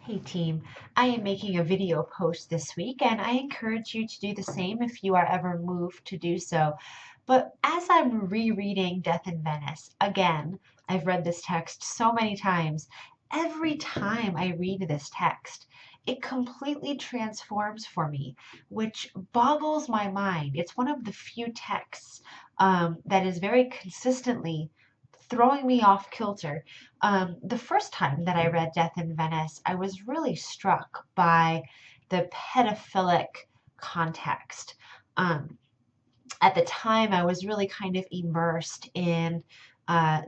Hey team, I am making a video post this week and I encourage you to do the same if you are ever moved to do so. But as I'm rereading Death in Venice, again, I've read this text so many times. Every time I read this text, it completely transforms for me, which boggles my mind. It's one of the few texts that is very consistently throwing me off kilter. The first time that I read Death in Venice, I was really struck by the pedophilic context. Um, at the time, I was really kind of immersed in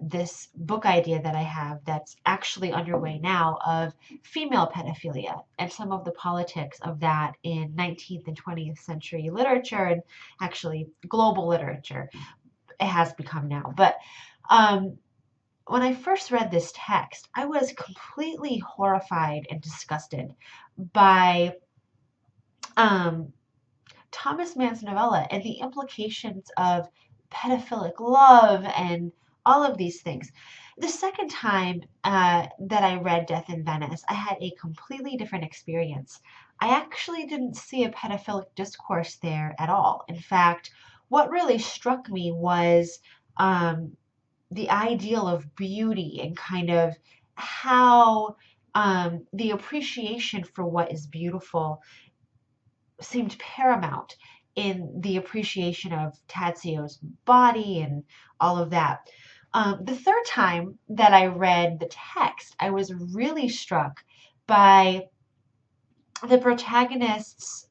this book idea that I have that's actually underway now of female pedophilia and some of the politics of that in 19th and 20th century literature and actually global literature. It has become now. But um, when I first read this text, I was completely horrified and disgusted by um, Thomas Mann's novella and the implications of pedophilic love and all of these things. The second time that I read Death in Venice, I had a completely different experience. I actually didn't see a pedophilic discourse there at all. In fact, what really struck me was um, the ideal of beauty and kind of how the appreciation for what is beautiful seemed paramount in the appreciation of Tadzio's body and all of that. The third time that I read the text, I was really struck by the protagonist's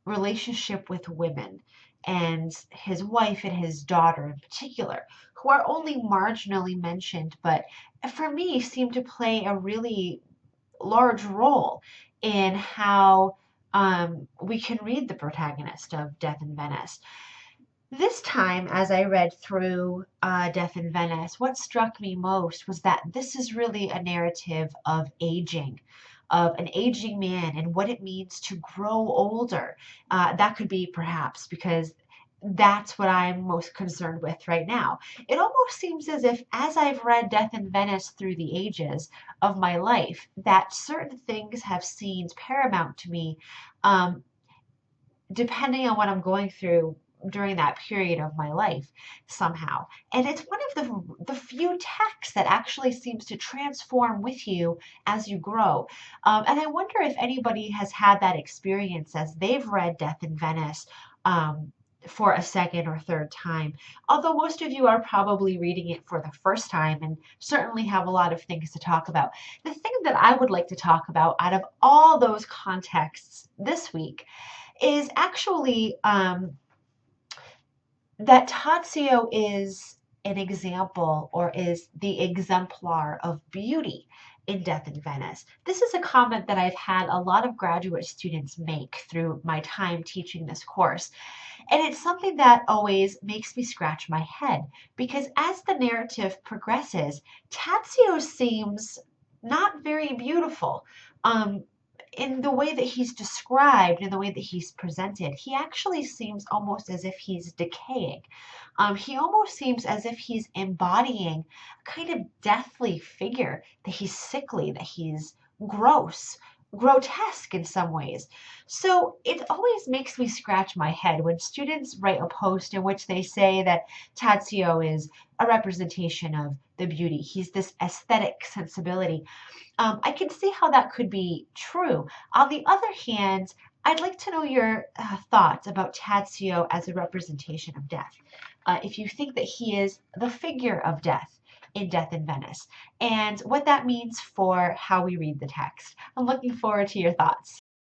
relationship with women and his wife and his daughter in particular, who are only marginally mentioned, but for me seem to play a really large role in how we can read the protagonist of Death in Venice. This time, as I read through Death in Venice, what struck me most was that this is really a narrative of aging, of an aging man and what it means to grow older. That could be perhaps because that's what I'm most concerned with right now. It almost seems as if, as I've read Death in Venice through the ages of my life, that certain things have seemed paramount to me, um, depending on what I'm going through during that period of my life somehow. And it's one of the few texts that actually seems to transform with you as you grow. And I wonder if anybody has had that experience as they've read Death in Venice. For a second or third time, although most of you are probably reading it for the first time and certainly have a lot of things to talk about. The thing that I would like to talk about out of all those contexts this week is actually that Tadzio is an example or is the exemplar of beauty in Death in Venice. This is a comment that I've had a lot of graduate students make through my time teaching this course. And it's something that always makes me scratch my head because as the narrative progresses, Tadzio seems not very beautiful. Um, in the way that he's described, in the way that he's presented, he actually seems almost as if he's decaying. He almost seems as if he's embodying a kind of deathly figure, that he's sickly, that he's gross, grotesque in some ways. So it always makes me scratch my head when students write a post in which they say that Tadzio is a representation of the beauty. He's this aesthetic sensibility. I can see how that could be true. On the other hand, I'd like to know your thoughts about Tadzio as a representation of death. If you think that he is the figure of death in Death in Venice, and what that means for how we read the text. I'm looking forward to your thoughts.